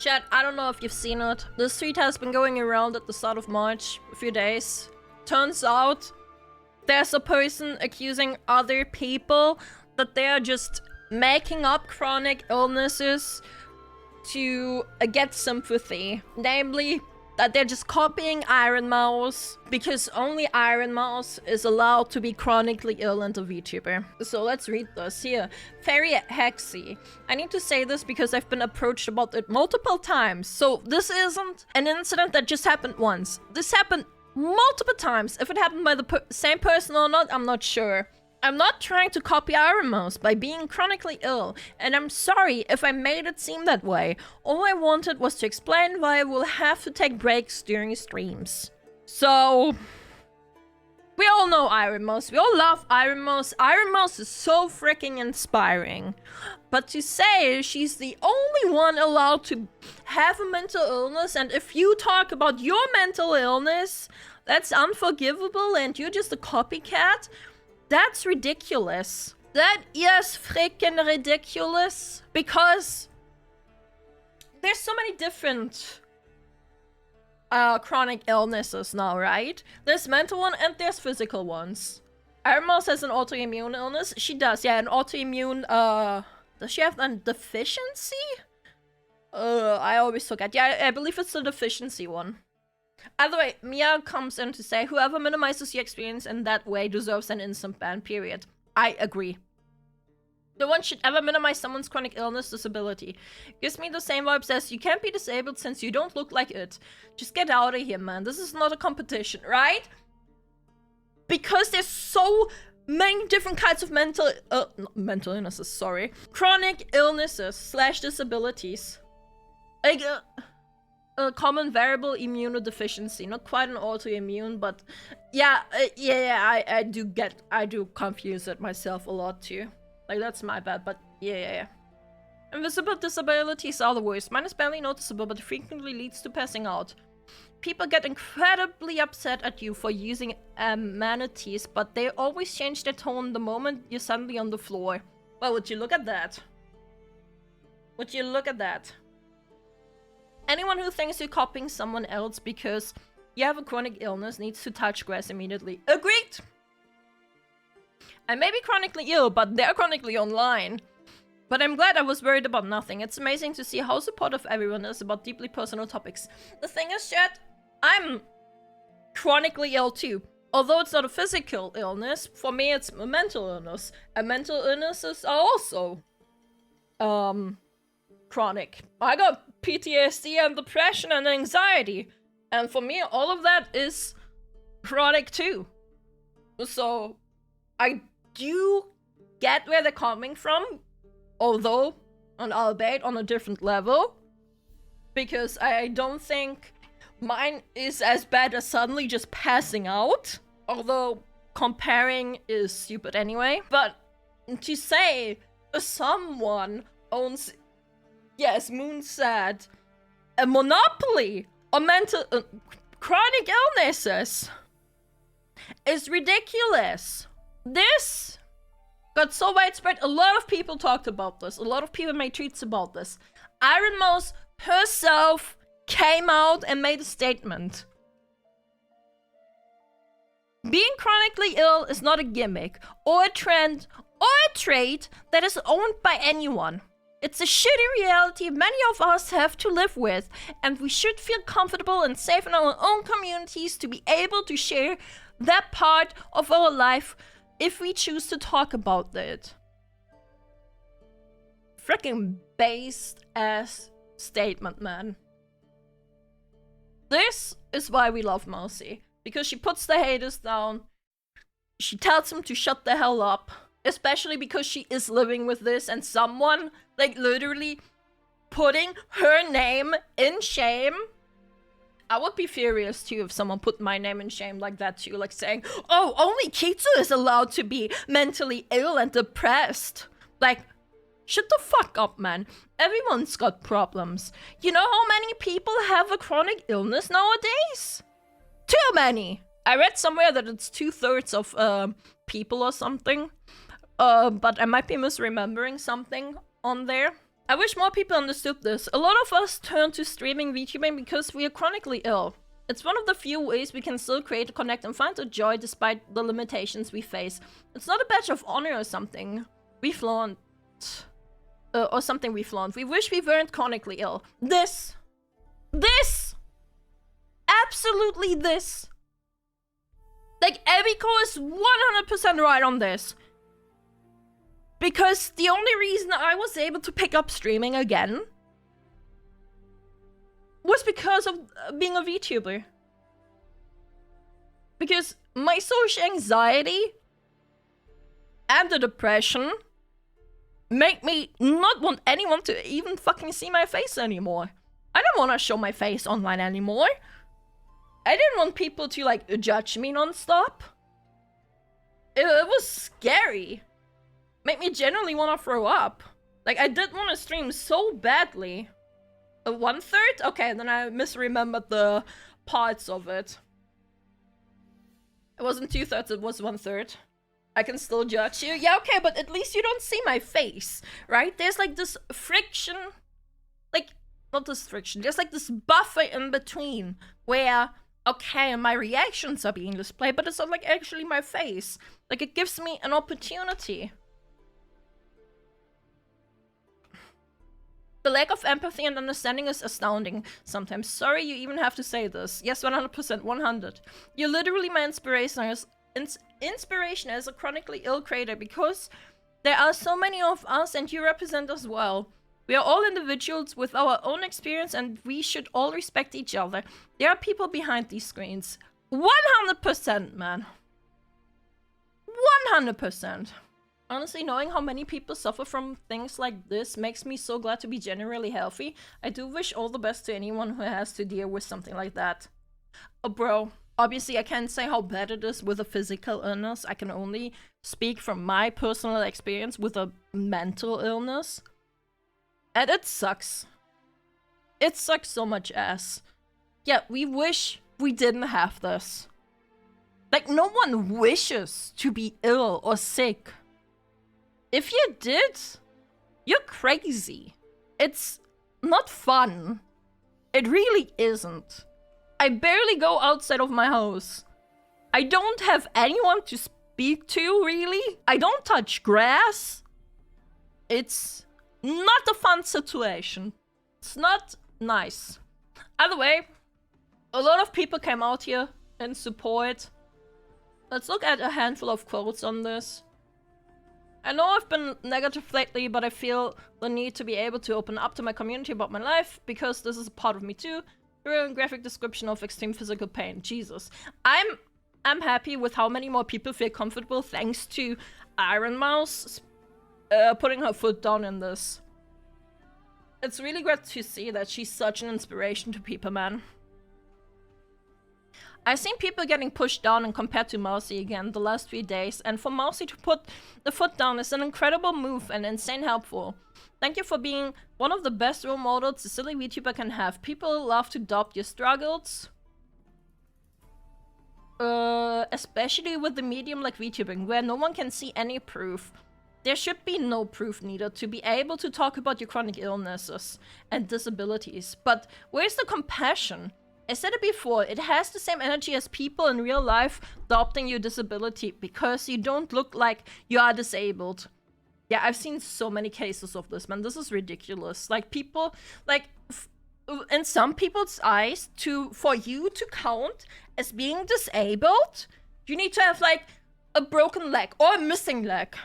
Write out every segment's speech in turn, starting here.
Chat, I don't know if you've seen it. This tweet has been going around at the start of March, a few days. Turns out, there's a person accusing other people that they are just making up chronic illnesses to get sympathy. Namely, that they're just copying Ironmouse because only Ironmouse is allowed to be chronically ill and a VTuber. So let's read this here. Fairy Hexy. I need to say this because I've been approached about it multiple times. So this isn't an incident that just happened once. This happened multiple times. If it happened by the same person or not, I'm not sure. I'm not trying to copy Ironmouse by being chronically ill, and I'm sorry if I made it seem that way. All I wanted was to explain why I will have to take breaks during streams. So, we all know Ironmouse. We all love Ironmouse. Ironmouse is so freaking inspiring. But to say she's the only one allowed to have a mental illness, and if you talk about your mental illness, that's unforgivable and you're just a copycat, that's ridiculous. That is freaking ridiculous. Because there's so many different chronic illnesses now, right? There's mental one and there's physical ones. Ironmouse has an autoimmune illness. She does, yeah, an autoimmune, does she have a deficiency? I always forget. Yeah, I believe it's the deficiency one. Either way, Mia comes in to say, whoever minimizes your experience in that way deserves an instant ban, period. I agree. No one should ever minimize someone's chronic illness disability. Gives me the same vibes as, you can't be disabled since you don't look like it. Just get out of here, man. This is not a competition, right? Because there's so many different kinds of mental illnesses, sorry. Chronic illnesses / disabilities. Like, a common variable immunodeficiency, not quite an autoimmune, but yeah, I do confuse it myself a lot too. Like, that's my bad, but yeah. Invisible disabilities are the worst. Mine is barely noticeable, but frequently leads to passing out. People get incredibly upset at you for using amenities, but they always change their tone the moment you're suddenly on the floor. Well, would you look at that? Would you look at that? Anyone who thinks you're copying someone else because you have a chronic illness needs to touch grass immediately. Agreed! I may be chronically ill, but they're chronically online. But I'm glad I was worried about nothing. It's amazing to see how supportive everyone is about deeply personal topics. The thing is, chat, I'm chronically ill too. Although it's not a physical illness, for me it's a mental illness. And mental illnesses are also chronic. I got PTSD and depression and anxiety. And for me, all of that is chronic too. So, I do get where they're coming from. Although, and albeit on a different level. Because I don't think mine is as bad as suddenly just passing out. Although, comparing is stupid anyway. But to say someone owns, yes, Moon said, a monopoly on mental chronic illnesses is ridiculous. This got so widespread, a lot of people talked about this. A lot of people made tweets about this. Ironmouse herself came out and made a statement. Being chronically ill is not a gimmick, or a trend, or a trait that is owned by anyone. It's a shitty reality many of us have to live with, and we should feel comfortable and safe in our own communities to be able to share that part of our life if we choose to talk about it. Freaking based ass statement, man. This is why we love Mousy. Because she puts the haters down. She tells them to shut the hell up. Especially because she is living with this and someone, like, literally putting her name in shame. I would be furious too if someone put my name in shame like that too. Like saying, oh, only Kitsu is allowed to be mentally ill and depressed. Like, shut the fuck up, man. Everyone's got problems. You know how many people have a chronic illness nowadays? Too many. I read somewhere that it's 2/3 of people or something. But I might be misremembering something on there. I wish more people understood this. A lot of us turn to streaming VTubing because we are chronically ill. It's one of the few ways we can still create, connect, and find the joy despite the limitations we face. It's not a badge of honor or something we flaunt. Or something we flaunt. We wish we weren't chronically ill. This! Absolutely this! Like, Ebiko is 100% right on this. Because the only reason I was able to pick up streaming again was because of being a VTuber. Because my social anxiety and the depression make me not want anyone to even fucking see my face anymore. I don't want to show my face online anymore. I didn't want people to, like, judge me non-stop. It was scary. Made me genuinely want to throw up. Like, I did want to stream so badly. A 1/3? Okay, then I misremembered the parts of it. It wasn't 2/3, it was 1/3. I can still judge you. Yeah, okay, but at least you don't see my face, right? There's like this friction. Like, not this friction. There's like this buffer in between where, okay, my reactions are being displayed, but it's not like actually my face. Like, it gives me an opportunity. The lack of empathy and understanding is astounding sometimes. Sorry you even have to say this. Yes, 100%, 100. You're literally my inspiration as a chronically ill creator because there are so many of us and you represent us well. We are all individuals with our own experience and we should all respect each other. There are people behind these screens. 100%, man. 100%. Honestly, knowing how many people suffer from things like this makes me so glad to be generally healthy. I do wish all the best to anyone who has to deal with something like that. Bro, obviously I can't say how bad it is with a physical illness. I can only speak from my personal experience with a mental illness. And it sucks. It sucks so much ass. Yeah, we wish we didn't have this. Like, no one wishes to be ill or sick. If you did, you're crazy. It's not fun. It really isn't. I barely go outside of my house. I don't have anyone to speak to, really. I don't touch grass. It's not a fun situation. It's not nice. Either way, a lot of people came out here in support. Let's look at a handful of quotes on this. I know I've been negative lately, but I feel the need to be able to open up to my community about my life, because this is a part of me too. Through a graphic description of extreme physical pain. Jesus. I'm happy with how many more people feel comfortable thanks to Ironmouse putting her foot down in this. It's really great to see that she's such an inspiration to people, man. I've seen people getting pushed down and compared to Mousy again the last 3 days, and for Mousy to put the foot down is an incredible move and insane helpful. Thank you for being one of the best role models a silly VTuber can have. People love to adopt your struggles. Especially with the medium like VTubing, where no one can see any proof. There should be no proof needed to be able to talk about your chronic illnesses and disabilities. But where's the compassion? I said it before, it has the same energy as people in real life adopting your disability because you don't look like you are disabled. Yeah, I've seen so many cases of this, man. This is ridiculous. Like, people, like, in some people's eyes, for you to count as being disabled, you need to have, like, a broken leg or a missing leg.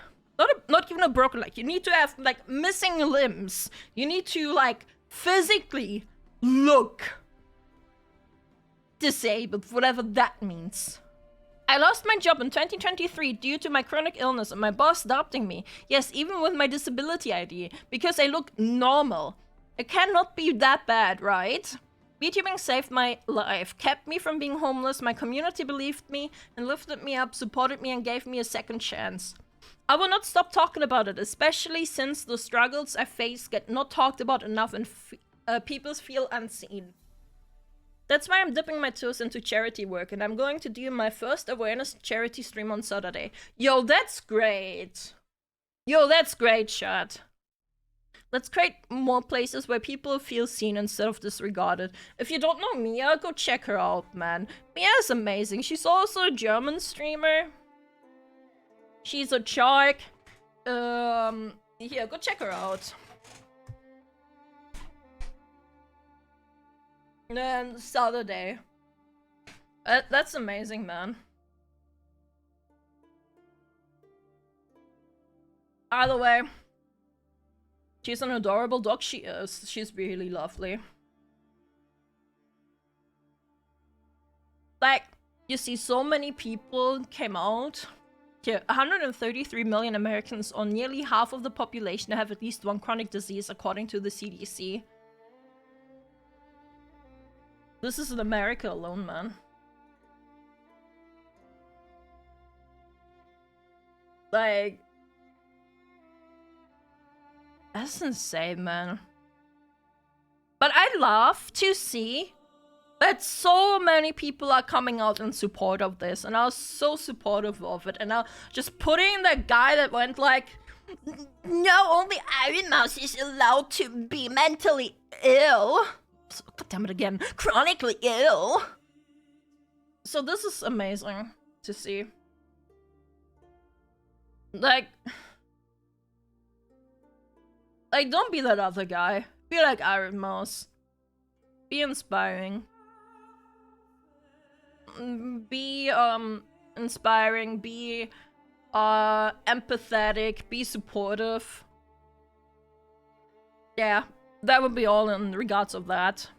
Not even a broken leg. You need to have, like, missing limbs. You need to, like, physically look disabled, whatever that means. I lost my job in 2023 due to my chronic illness and my boss adopting me. Yes, even with my disability ID, because I look normal. It cannot be that bad, right? VTubing saved my life, kept me from being homeless, my community believed me and lifted me up, supported me and gave me a second chance. I will not stop talking about it, especially since the struggles I face get not talked about enough and people feel unseen. That's why I'm dipping my toes into charity work, and I'm going to do my first awareness charity stream on Saturday. Yo, that's great. Yo, that's great, Chad. Let's create more places where people feel seen instead of disregarded. If you don't know Mia, go check her out, man. Mia is amazing. She's also a German streamer. She's a shark. Here, go check her out. And then Saturday. That's amazing, man. Either way, she's an adorable dog. She is. She's really lovely. Like, you see, so many people came out. Here, 133 million Americans, or nearly half of the population, have at least one chronic disease, according to the CDC. This is in America alone, man. Like, that's insane, man. But I love to see that so many people are coming out in support of this, and I was so supportive of it. And now just putting that guy that went like, no, only Ironmouse is allowed to be mentally ill. God damn it again, chronically ill. So this is amazing to see. Like, don't be that other guy. Be like Ironmouse. Be inspiring. Be inspiring. Be empathetic. Be supportive. Yeah, that would be all in regards of that.